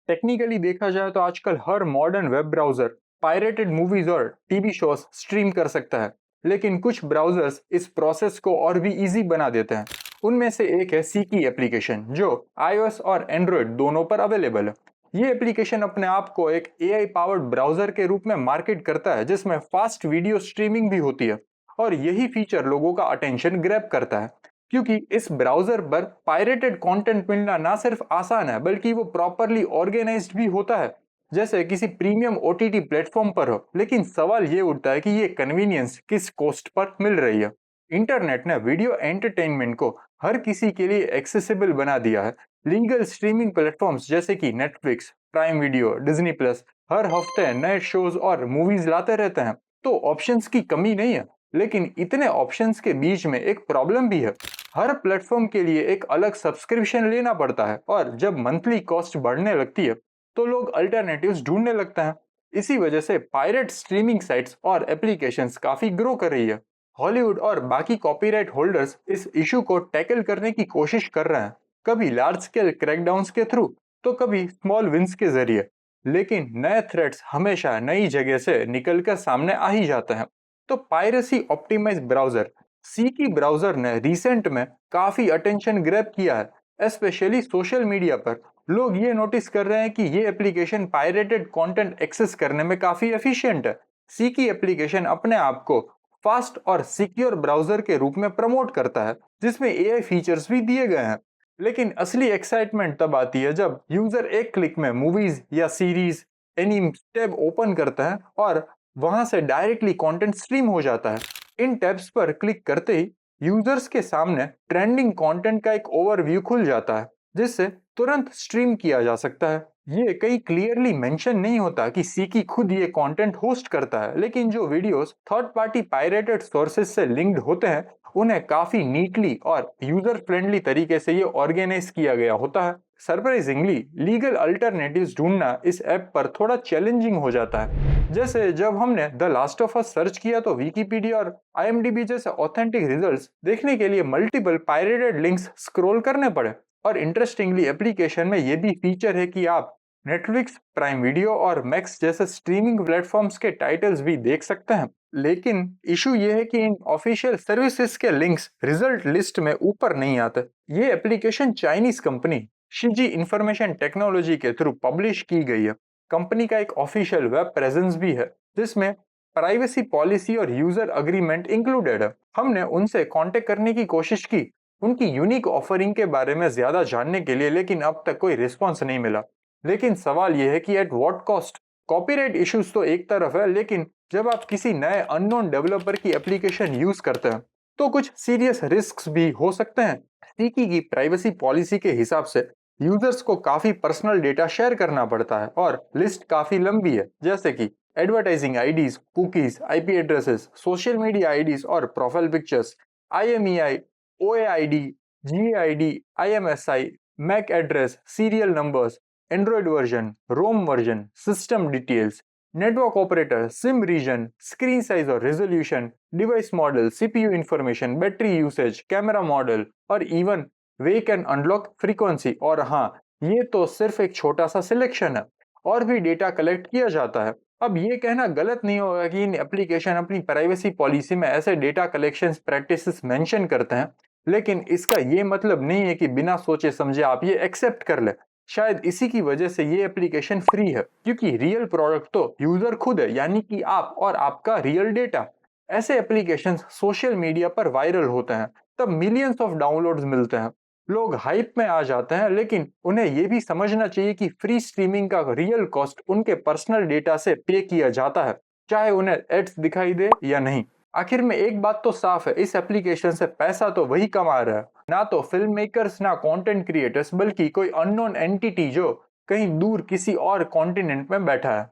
Technically देखा जाए तो आजकल हर modern web browser pirated movies और टीवी शोज स्ट्रीम कर सकता है। लेकिन कुछ ब्राउजर्स इस प्रोसेस को और भी इजी बना देते हैं। उनमें से एक है सीकी एप्लीकेशन, जो iOS और एंड्रॉयड दोनों पर अवेलेबल है। ये एप्लीकेशन अपने आप को एक एआई पावर्ड ब्राउजर के रूप में मार्केट करता है, जिसमें फास्ट वीडियो स्ट्रीमिंग भी होती है। और यही फीचर लोगों का अटेंशन ग्रैब करता है, क्योंकि इस ब्राउजर पर पायरेटेड कंटेंट मिलना ना सिर्फ आसान है, बल्कि वो प्रॉपरली ऑर्गेनाइज्ड भी होता है, जैसे किसी प्रीमियम ओटीटी प्लेटफॉर्म पर हो। लेकिन सवाल ये उठता है कि ये कन्वीनियंस किस कॉस्ट पर मिल रही है। इंटरनेट ने वीडियो एंटरटेनमेंट को हर किसी के लिए एक्सेसिबल बना दिया है। लीगल स्ट्रीमिंग प्लेटफॉर्म्स जैसे कि Netflix, prime video, Disney plus हर हफ्ते नए शोज और मूवीज लाते रहते हैं। तो ऑप्शंस की कमी नहीं है, लेकिन इतने ऑप्शंस के बीच में एक प्रॉब्लम भी है। हर प्लेटफॉर्म के लिए एक अलग सब्सक्रिप्शन लेना पड़ता है, और जब मंथली कॉस्ट बढ़ने लगती है तो लोग अल्टरनेटिव्स ढूंढने लगते हैं। इसी वजह से पायरेट स्ट्रीमिंग साइट्स और एप्लीकेशंस काफी ग्रो कर रही है। हॉलीवुड और बाकी कॉपीराइट होल्डर्स इस इशू को टैकल करने की कोशिश कर रहे हैं, कभी लार्ज स्केल क्रैकडाउन्स के थ्रू, तो कभी स्मॉल विंस के जरिए। लेकिन नए थ्रेट्स हमेशा नई जगह से निकलकर सामने आ ही जाते हैं। तो पायरेसी ऑप्टिमाइज ब्राउजर सीकी ब्राउजर ने रिसेंट में काफी अटेंशन ग्रैब किया है, स्पेशली सोशल मीडिया पर। लोग ये नोटिस कर रहे हैं कि ये एप्लीकेशन पायरेटेड कंटेंट एक्सेस करने में काफी एफिशिएंट है। सीकी एप्लीकेशन अपने आप को फास्ट और सिक्योर ब्राउजर के रूप में प्रमोट करता है, जिसमें एआई फीचर्स भी दिए गए हैं। लेकिन असली एक्साइटमेंट तब आती है जब यूजर एक क्लिक में मूवीज या सीरीज, एनीम्स टैब ओपन करता है और वहां से डायरेक्टली कंटेंट स्ट्रीम हो जाता है। इन टैब्स पर क्लिक करते ही यूजर्स के सामने ट्रेंडिंग कंटेंट का एक ओवरव्यू खुल जाता है, जिससे तुरंत स्ट्रीम किया जा सकता है। ये कहीं क्लियरली मेंशन नहीं होता कि सीकी खुद ये कंटेंट होस्ट करता है, लेकिन जो videos third party pirated sources से लिंक्ड होते हैं, उन्हें काफी नीटली और यूजर फ्रेंडली तरीके से ये ऑर्गेनाइज किया गया होता है। सरप्राइजिंगली लीगल अल्टरनेटिव्स ढूंढना इस ऐप पर थोड़ा चैलेंजिंग हो जाता है। जैसे जब हमने the last of us search किया तो विकिपीडिया और आईएमडीबी जैसे ऑथेंटिक रिजल्ट्स देखने के लिए मल्टीपल पायरेटेड लिंक्स स्क्रॉल करने पड़े। और इंटरेस्टिंगली एप्लीकेशन में ये भी फीचर है कि आप नेटफ्लिक्स, प्राइम वीडियो और मैक्स जैसे स्ट्रीमिंग प्लेटफॉर्म्स के टाइटल्स भी देख सकते हैं। लेकिन इशू ये है कि इन ऑफिशियल सर्विसेज के लिंक्स रिजल्ट लिस्ट में ऊपर नहीं आते। ये एप्लीकेशन चाइनीज कंपनी शिजी इंफॉर्मेशन टेक्नोलॉजी के थ्रू पब्लिश की गई है। कंपनी का एक ऑफिशियल वेब प्रेजेंस भी है, जिसमें प्राइवेसी पॉलिसी और यूजर अग्रीमेंट इंक्लूडेड है। हमने उनसे कांटेक्ट करने की कोशिश की उनकी यूनिक ऑफरिंग के बारे में ज्यादा जानने के लिए, लेकिन अब तक कोई रिस्पॉन्स नहीं मिला। लेकिन सवाल यह है कि at what cost. Copyright issues तो एक तरफ है, लेकिन जब आप किसी नए अननोन डेवलपर की एप्लीकेशन यूज करते हैं तो कुछ सीरियस रिस्क्स भी हो सकते हैं। सीकी की प्राइवेसी पॉलिसी के हिसाब से यूजर्स को काफी पर्सनल डेटा शेयर करना पड़ता है, और लिस्ट काफी लंबी है, जैसे कि advertising IDs, cookies, IP addresses, social media IDs और profile pictures, IMEI, OAID, GID, IMSI, MAC address, serial numbers, Android version, ROM version, system details, network operator, SIM region, screen size और resolution, device model, CPU information, battery usage, camera model और even wake and unlock frequency. और हाँ, ये तो सिर्फ एक छोटा सा सिलेक्शन है, और भी डेटा कलेक्ट किया जाता है। अब ये कहना गलत नहीं होगा कि इन एप्लीकेशन अपनी प्राइवेसी पॉलिसी में ऐसे डेटा कलेक्शन प्रैक्टिसेस मेंशन करते हैं, लेकिन इसका ये मतलब नहीं है कि बिना सोचे समझे आप ये एक्सेप्ट कर ले। शायद इसी की वजह से ये एप्लीकेशन फ्री है, क्योंकि रियल प्रोडक्ट तो यूजर खुद है, यानी कि आप और आपका रियल डेटा। ऐसे एप्लीकेशंस सोशल मीडिया पर वायरल होते हैं, तब मिलियंस ऑफ डाउनलोड्स मिलते हैं, लोग हाइप में आ जाते हैं। लेकिन उन्हें यह भी समझना चाहिए कि फ्री स्ट्रीमिंग का रियल कॉस्ट उनके पर्सनल डेटा से पे किया जाता है, चाहे उन्हें एड्स दिखाई दे या नहीं। आखिर में एक बात तो साफ है, इस एप्लीकेशन से पैसा तो वही कमा रहा है, ना तो फिल्म मेकर्स, ना कंटेंट क्रिएटर्स, बल्कि कोई अननोन एंटिटी जो कहीं दूर किसी और कॉन्टिनेंट में बैठा है।